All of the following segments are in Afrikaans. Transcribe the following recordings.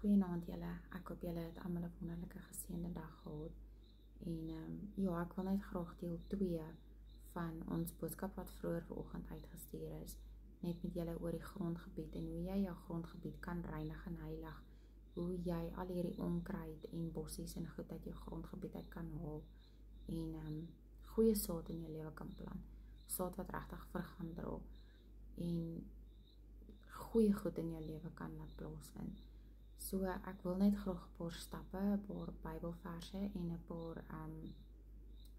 Goeienaand julle, ek hoop julle het almal 'n wonderlike geseënde dag gehad. En ja, ek wil net graag deel 2 van ons boodskap wat vroeër vanoggend uitgestuur is, net met julle oor die grondgebied en hoe jy jou grondgebied kan reinig en heilig, hoe jy al hierdie onkruid en bossies en goed uit jou grondgebied uit kan haal en goeie saad in jou lewe kan plant, saad wat regtig vrug gaan dra en goeie goed in jou lewe kan laat plaasvind. So ek wil net graag 'n paar stappe, 'n paar Bybelverse en 'n paar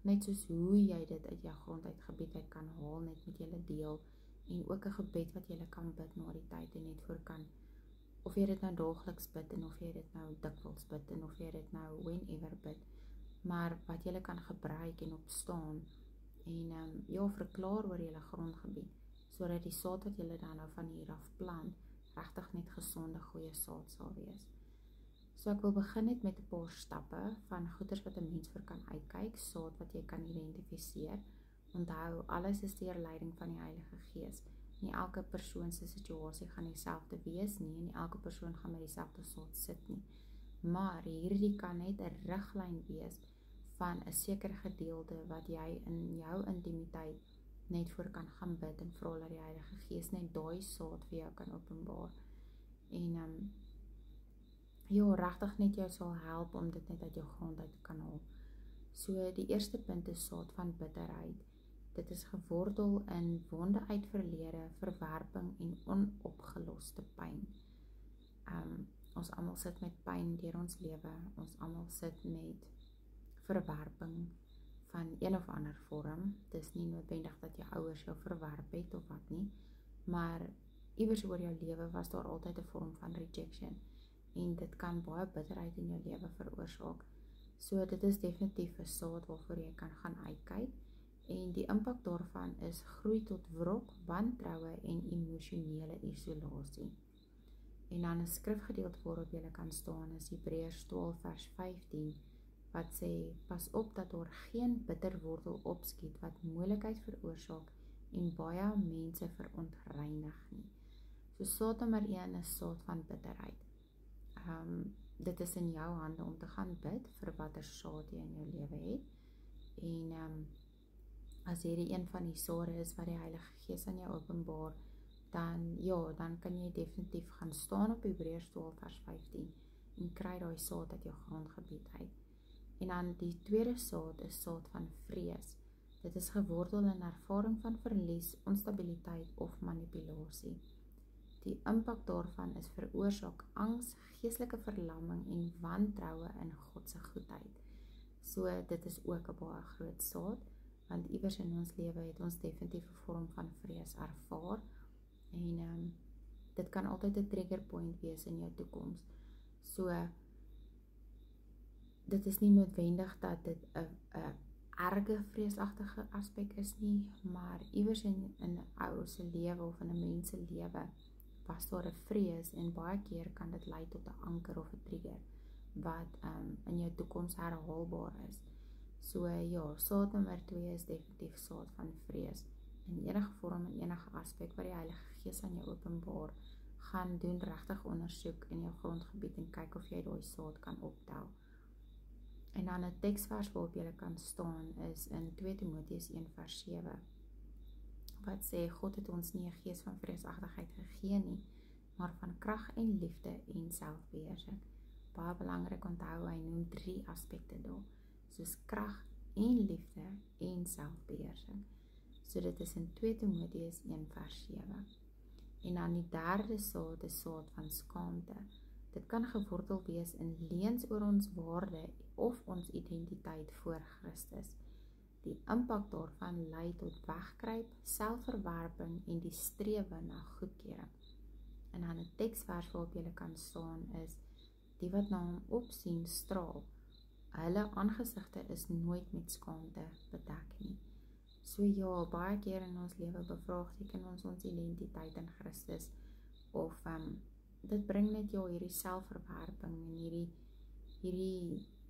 net soos hoe jy dit uit jou grond uit gebied uit kan haal, net met julle deel en ook 'n gebed wat julle kan bid na die tyd en net voor kan, of jy dit nou daagliks bid en of jy dit nou dikwels bid en of jy dit nou whenever bid, maar wat julle kan gebruik en opstaan en ja, verklaar oor julle grondgebied, sodat die saad wat julle dan nou van hier af plant, regtig net gesonde, goeie saad sal wees. So ek wil begin net met 'n paar stappe van goeders wat 'n mens vir kan uitkyk, saad wat jy kan identifiseer. Onthou, alles is deur leiding van die Heilige Gees. Nie elke persoon se situasie gaan dieselfde wees nie, en nie elke persoon gaan met dieselfde saad sit nie. Maar hierdie kan net 'n riglyn wees van 'n sekere gedeelte wat jy in jou intimiteit net voor kan gaan bid en vra dat die Heilige Gees net daai saad vir jou kan openbaar. En ja, regtig net jou sal help om dit net uit jou grond uit te kan haal. So die eerste punt is saad van bitterheid. Dit is gewortel in wonde uit verlede, verwerping en onopgeloste pyn. Ons almal sit met pyn deur ons lewe. Ons almal sit met verwerping van een of ander vorm. Dis nie noodwendig dat jou ouers jou verwerp het of wat nie, maar iewers oor jou lewe was daar altyd 'n vorm van rejection en dit kan baie bitterheid in jou lewe veroorsaak. So dit is definitief 'n saad waarvoor jy kan gaan uitkyk en die impak daarvan is groei tot wrok, wantroue en emosionele isolasie. En dan 'n skrifgedeelte waarop jy kan staan is Hebreërs 12 vers 15 wat sê, pas op dat daar geen bitterwortel opskiet wat moeilikheid veroorsaak en baie mense verontreinig nie. So saad nommer 1 is saad van bitterheid. Dit is in jou hande om te gaan bid vir watter saad jy in jou lewe het. En as hierdie een van die sade is wat die Heilige Gees aan jou openbaar, dan kan jy definitief gaan staan op Hebreërs 12 vers 15 en kry daai saad uit jou grondgebied uit. En dan die tweede saad is saad van vrees. Dit is gewortel in ervaring van verlies, onstabiliteit of manipulasie. Die impak daarvan is veroorsaak angs, geestelike verlamming en wantroue in God se goedheid. So dit is ook 'n baie groot saad, want iewers in ons lewe het ons definitief 'n vorm van vrees ervaar en dit kan altyd 'n trigger point wees in jou toekoms. So dit is nie noodwendig dat dit 'n erge vreesagtige aspek is nie, maar iewers in 'n ou se lewe of in 'n mens se lewe was daar 'n vrees en baie keer kan dit lei tot 'n anker of 'n trigger wat in jou toekoms herhaalbaar is. So ja, saad nommer 2 is definitief saad van vrees. In enige vorm en enige aspek wat die Heilige Gees aan jou openbaar, gaan doen regtig ondersoek in jou grondgebied en kyk of jy daai saad kan optel. En dan 'n teksvers waarop jy kan staan is in 2 Timoteus 1 vers 7. Wat sê, God het ons nie 'n gees van vreesagtigheid gegee nie, maar van krag en liefde en selfbeheersing. Baie belangrik, onthou, hy noem 3 aspekte daar, soos krag en liefde en selfbeheersing. So dit is in 2 Timoteus 1 vers 7. En dan die derde saad is saad van skaamte. Dit kan gewortel wees in leuns oor ons waarde of ons identiteit voor Christus. Die impak daarvan lei tot wegkruip, selfverwerping en die strewe na goedkeuring. En dan 'n teksvers waarop jy kan staan is, die wat na hom opsien straal, hulle aangesigte is nooit met skaamte bedek nie. So ja, baie keer in ons lewe bevraagteken ons identiteit in Christus, of dit bring net jou hierdie selfverwerping en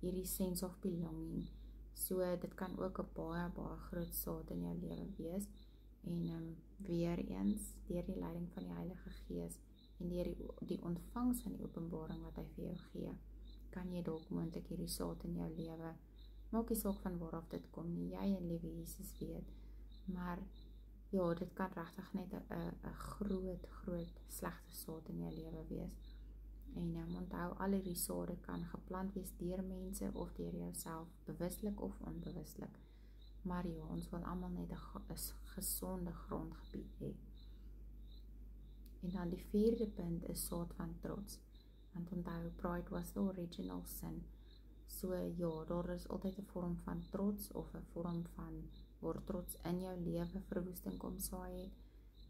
hierdie sense of belonging. So dit kan ook 'n baie groot saad in jou lewe wees. En weer eens, deur die leiding van die Heilige Gees, en deur die ontvangs van die openbaring wat hy vir jou gee, kan jy dalk moontlik hierdie saad in jou lewe, maak nie saak van waaraf dit kom nie, jy en liewe Jesus weet, maar ja, dit kan regtig net 'n groot slegte saad in jou lewe wees. En onthou, al hierdie sade kan geplant wees deur mense of deur jouself, bewuslik of onbewuslik. Maar ja, ons wil almal net 'n gesonde grondgebied hê. En dan die 4de punt is saad van trots. Want onthou, pride was the original sin. So ja, daar is altyd 'n vorm van trots of 'n vorm van waar trots in jou lewe verwoesting kom saai het.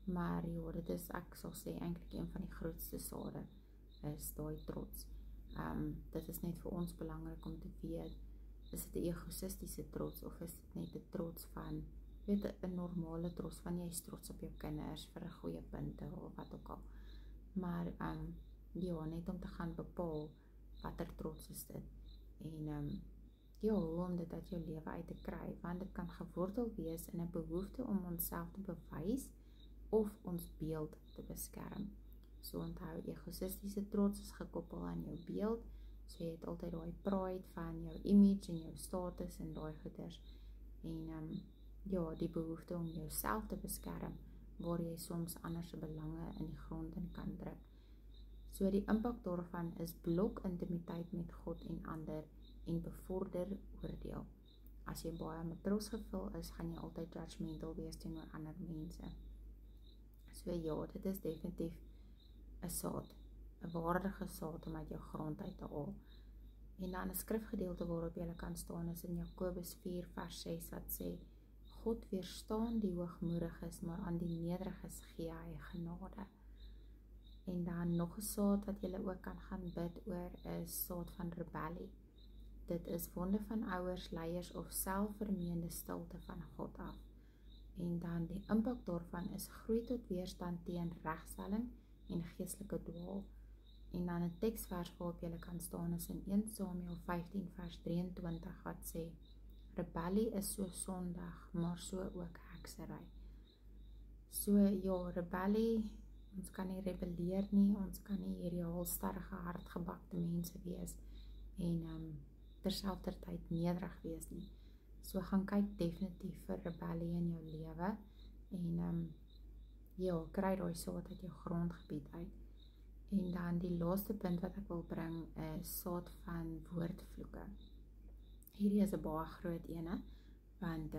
Maar ja, dit is, ek sal sê, eintlik een van die grootste sade is daai trots. Dit is net vir ons belangrik om te weet, is dit 'n egosistiese trots of is dit net 'n trots van, weet, 'n normale trots van jy is trots op jou kinders vir 'n goeie punte of wat ook al. Maar ja, net om te gaan bepaal watter trots is dit. En ja, hoe om dit uit jou lewe uit te kry, want dit kan gewortel wees in 'n behoefte om onsself te bewys of ons beeld te beskerm. So onthou, egosistiese trots is gekoppel aan jou beeld, so jy het altyd daai pride van jou image en jou status en daai goeders. En ja, die behoefte om jouself te beskerm, waar jy soms ander se belange in die grond in kan druk. So die impak daarvan is blok intimiteit met God en ander en bevorder oordeel. As jy baie met trots gevul is, gaan jy altyd judgmental wees teenoor ander mense. So ja, dit is definitief 'n saad, 'n waardige saad om uit jou grond uit te haal. En dan 'n skrifgedeelte waarop jy kan staan is in Jakobus 4 vers 6 wat sê, God weerstaan die hoogmoediges, maar aan die nederiges gee hy genade. En dan nog 'n saad wat jy ook kan gaan bid oor is saad van rebellie. Dit is wonde van ouers, leiers of selfvermeende stilte van God af. En dan die impak daarvan is groei tot weerstand teen regstelling en geestelike dwaal. En dan 'n teksvers waarop jy kan staan is in 1 Samuel 15 vers 23 wat sê, rebellie is so sondig, maar so ook heksery. So ja, rebellie, ons kan nie rebelleer nie, ons kan nie hierdie halstarrige, hartgebakte mense wees en terselfdertyd nederig wees nie. So gaan kyk definitief vir rebellie in jou lewe en ja, kry daai saad uit jou grondgebied uit. En dan die laaste punt wat ek wil bring is saad van woordvloeke. Hierdie is 'n baie groot ene, want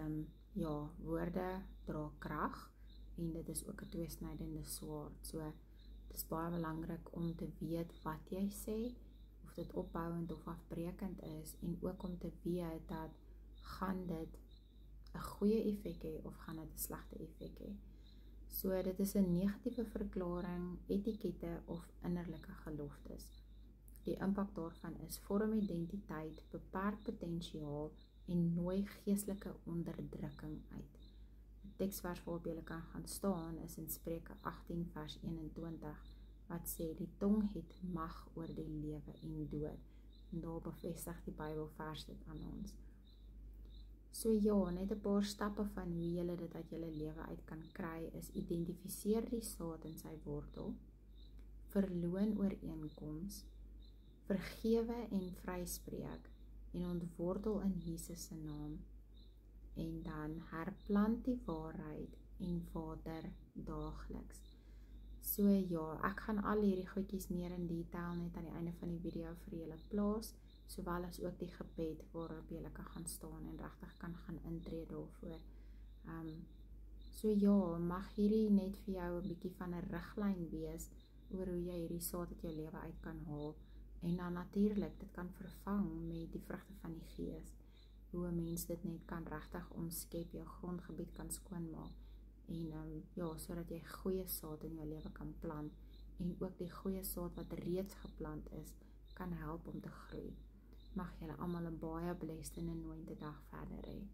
ja, woorde dra krag en dit is ook 'n tweesnydende swaard. So dit is baie belangrik om te weet wat jy sê, of dit opbouend of afbreekend is, en ook om te weet dat gaan dit 'n goeie effek hê of gaan dit 'n slegte effek hê. So dit is 'n negatiewe verklaring, etikette of innerlike geloftes. Die impak daarvan is vorm identiteit, beperk potensiaal en nooi geestelike onderdrukking uit. Die teksvers waarop jy kan gaan staan is in Spreuke 18 vers 21 wat sê die tong het mag oor die lewe en dood. En daar bevestig die Bybelvers dit aan ons. So ja, net 'n paar stappe van hoe jy dit uit jou lewe uit kan kry is identifiseer die saad in sy wortel, verloon ooreenkoms, vergewe en vryspreek en ontwortel in Jesus se naam. En dan herplant die waarheid en water daagliks. So ja, ek gaan al hierdie goedjies meer in detail net aan die einde van die video vir julle plaas, sowel as ook die gebed waarop julle kan gaan staan en regtig kan gaan intree daarvoor. So ja, mag hierdie net vir jou 'n bietjie van 'n riglyn wees oor hoe jy hierdie saad uit jou lewe uit kan haal. En dan natuurlik, dit kan vervang met die vrugte van die Gees. Hoe 'n mens dit net kan regtig omskep, jou grondgebied kan skoonmaak. En ja, sodat jy goeie saad in jou lewe kan plant. En ook die goeie saad wat reeds geplant is, kan help om te groei. Mag julle almal 'n baie blessed en 'n anointe dag verder hê.